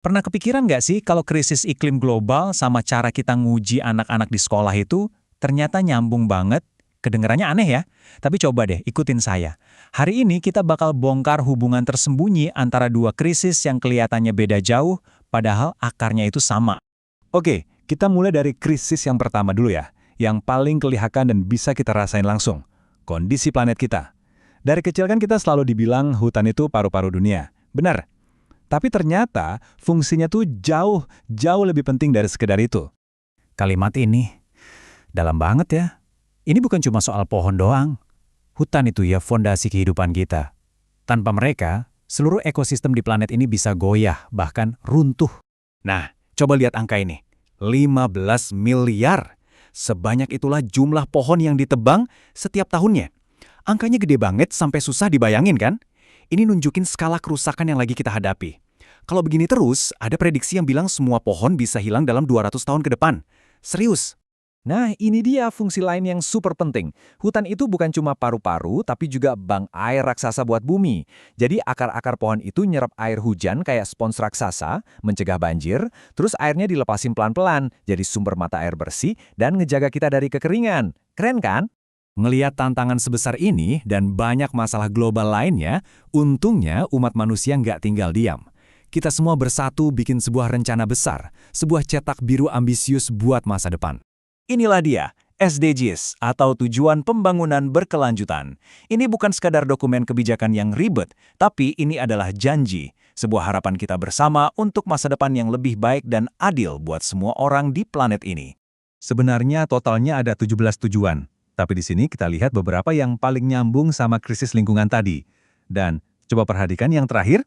Pernah kepikiran nggak sih kalau krisis iklim global sama cara kita nguji anak-anak di sekolah itu ternyata nyambung banget? Kedengarannya aneh ya, tapi coba deh ikutin saya. Hari ini kita bakal bongkar hubungan tersembunyi antara dua krisis yang kelihatannya beda jauh, padahal akarnya itu sama. Oke, kita mulai dari krisis yang pertama dulu ya, yang paling kelihatan dan bisa kita rasain langsung. Kondisi planet kita. Dari kecil kan kita selalu dibilang hutan itu paru-paru dunia. Benar. Tapi ternyata fungsinya tuh jauh lebih penting dari sekedar itu. Kalimat ini dalam banget ya. Ini bukan cuma soal pohon doang. Hutan itu ya fondasi kehidupan kita. Tanpa mereka, seluruh ekosistem di planet ini bisa goyah, bahkan runtuh. Nah, coba lihat angka ini. 15 miliar. Sebanyak itulah jumlah pohon yang ditebang setiap tahunnya. Angkanya gede banget sampai susah dibayangin kan? Ini nunjukin skala kerusakan yang lagi kita hadapi. Kalau begini terus, ada prediksi yang bilang semua pohon bisa hilang dalam 200 tahun ke depan. Serius. Nah, ini dia fungsi lain yang super penting. Hutan itu bukan cuma paru-paru, tapi juga bank air raksasa buat bumi. Jadi akar-akar pohon itu nyerap air hujan kayak spons raksasa, mencegah banjir, terus airnya dilepasin pelan-pelan, jadi sumber mata air bersih dan ngejaga kita dari kekeringan. Keren kan? Ngeliat tantangan sebesar ini dan banyak masalah global lainnya, untungnya umat manusia nggak tinggal diam. Kita semua bersatu bikin sebuah rencana besar, sebuah cetak biru ambisius buat masa depan. Inilah dia, SDGs atau Tujuan Pembangunan Berkelanjutan. Ini bukan sekadar dokumen kebijakan yang ribet, tapi ini adalah janji, sebuah harapan kita bersama untuk masa depan yang lebih baik dan adil buat semua orang di planet ini. Sebenarnya totalnya ada 17 tujuan. Tapi di sini kita lihat beberapa yang paling nyambung sama krisis lingkungan tadi. Dan coba perhatikan yang terakhir,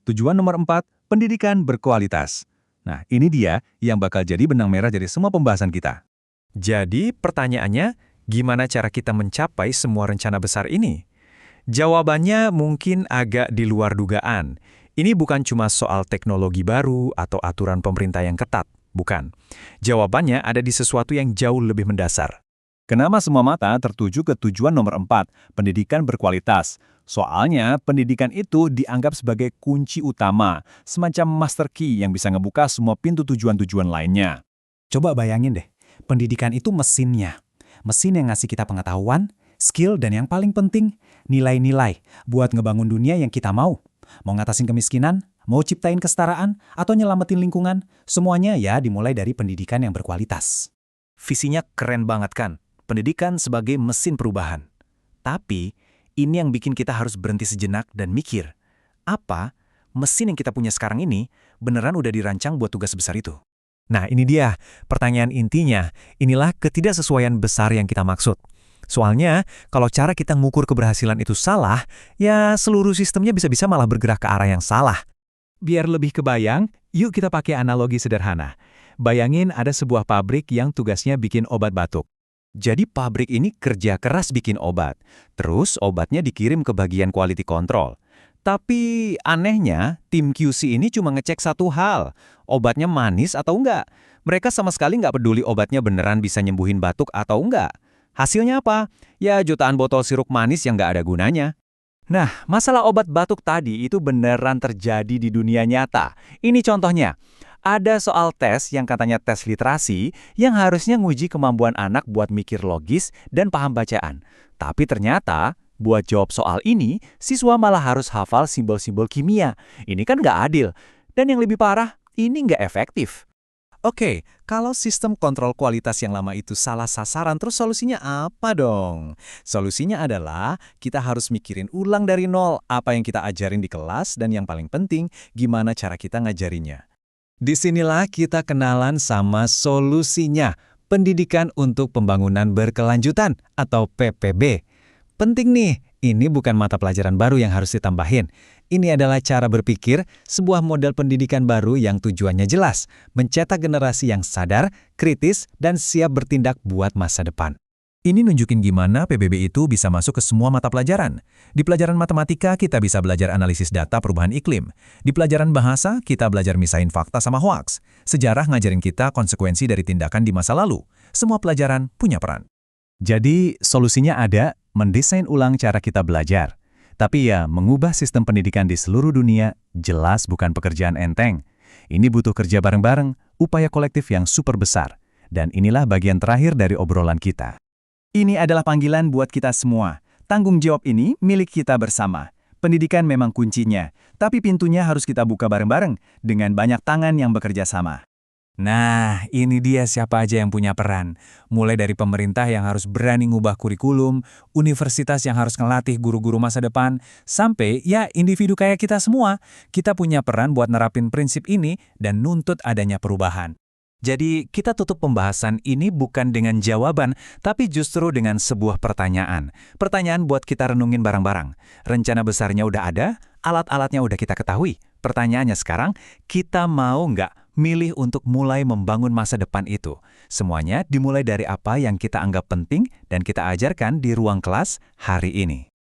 tujuan nomor 4, pendidikan berkualitas. Nah, ini dia yang bakal jadi benang merah dari semua pembahasan kita. Jadi pertanyaannya, gimana cara kita mencapai semua rencana besar ini? Jawabannya mungkin agak di luar dugaan. Ini bukan cuma soal teknologi baru atau aturan pemerintah yang ketat, bukan. Jawabannya ada di sesuatu yang jauh lebih mendasar. Kenapa semua mata tertuju ke tujuan nomor 4, pendidikan berkualitas? Soalnya, pendidikan itu dianggap sebagai kunci utama, semacam master key yang bisa ngebuka semua pintu tujuan-tujuan lainnya. Coba bayangin deh, pendidikan itu mesinnya. Mesin yang ngasih kita pengetahuan, skill, dan yang paling penting, nilai-nilai buat ngebangun dunia yang kita mau. Mau ngatasin kemiskinan, mau ciptain kesetaraan, atau nyelamatin lingkungan, semuanya ya dimulai dari pendidikan yang berkualitas. Visinya keren banget kan? Pendidikan sebagai mesin perubahan. Tapi, ini yang bikin kita harus berhenti sejenak dan mikir, apa mesin yang kita punya sekarang ini beneran udah dirancang buat tugas besar itu? Nah, ini dia pertanyaan intinya. Inilah ketidaksesuaian besar yang kita maksud. Soalnya, kalau cara kita ngukur keberhasilan itu salah, ya seluruh sistemnya bisa-bisa malah bergerak ke arah yang salah. Biar lebih kebayang, yuk kita pakai analogi sederhana. Bayangin ada sebuah pabrik yang tugasnya bikin obat batuk. Jadi pabrik ini kerja keras bikin obat, terus obatnya dikirim ke bagian quality control. Tapi anehnya, tim QC ini cuma ngecek satu hal, obatnya manis atau enggak. Mereka sama sekali nggak peduli obatnya beneran bisa nyembuhin batuk atau enggak. Hasilnya apa? Ya jutaan botol sirup manis yang nggak ada gunanya. Nah, masalah obat batuk tadi itu beneran terjadi di dunia nyata. Ini contohnya. Ada soal tes yang katanya tes literasi yang harusnya nguji kemampuan anak buat mikir logis dan paham bacaan. Tapi ternyata, buat jawab soal ini, siswa malah harus hafal simbol-simbol kimia. Ini kan nggak adil. Dan yang lebih parah, ini nggak efektif. Oke, kalau sistem kontrol kualitas yang lama itu salah sasaran, terus solusinya apa dong? Solusinya adalah kita harus mikirin ulang dari nol apa yang kita ajarin di kelas dan yang paling penting, gimana cara kita ngajarinnya. Disinilah kita kenalan sama solusinya, Pendidikan untuk Pembangunan Berkelanjutan atau PPB. Penting nih, ini bukan mata pelajaran baru yang harus ditambahin. Ini adalah cara berpikir, sebuah model pendidikan baru yang tujuannya jelas, mencetak generasi yang sadar, kritis, dan siap bertindak buat masa depan. Ini nunjukin gimana PBB itu bisa masuk ke semua mata pelajaran. Di pelajaran matematika, kita bisa belajar analisis data perubahan iklim. Di pelajaran bahasa, kita belajar misahin fakta sama hoaks. Sejarah ngajarin kita konsekuensi dari tindakan di masa lalu. Semua pelajaran punya peran. Jadi, solusinya ada, mendesain ulang cara kita belajar. Tapi ya, mengubah sistem pendidikan di seluruh dunia jelas bukan pekerjaan enteng. Ini butuh kerja bareng-bareng, upaya kolektif yang super besar. Dan inilah bagian terakhir dari obrolan kita. Ini adalah panggilan buat kita semua. Tanggung jawab ini milik kita bersama. Pendidikan memang kuncinya, tapi pintunya harus kita buka bareng-bareng dengan banyak tangan yang bekerja sama. Nah, ini dia siapa aja yang punya peran. Mulai dari pemerintah yang harus berani ngubah kurikulum, universitas yang harus ngelatih guru-guru masa depan, sampai ya individu kayak kita semua. Kita punya peran buat nerapin prinsip ini dan nuntut adanya perubahan. Jadi, kita tutup pembahasan ini bukan dengan jawaban, tapi justru dengan sebuah pertanyaan. Pertanyaan buat kita renungin bareng-bareng. Rencana besarnya udah ada, alat-alatnya udah kita ketahui. Pertanyaannya sekarang, kita mau nggak milih untuk mulai membangun masa depan itu? Semuanya dimulai dari apa yang kita anggap penting dan kita ajarkan di ruang kelas hari ini.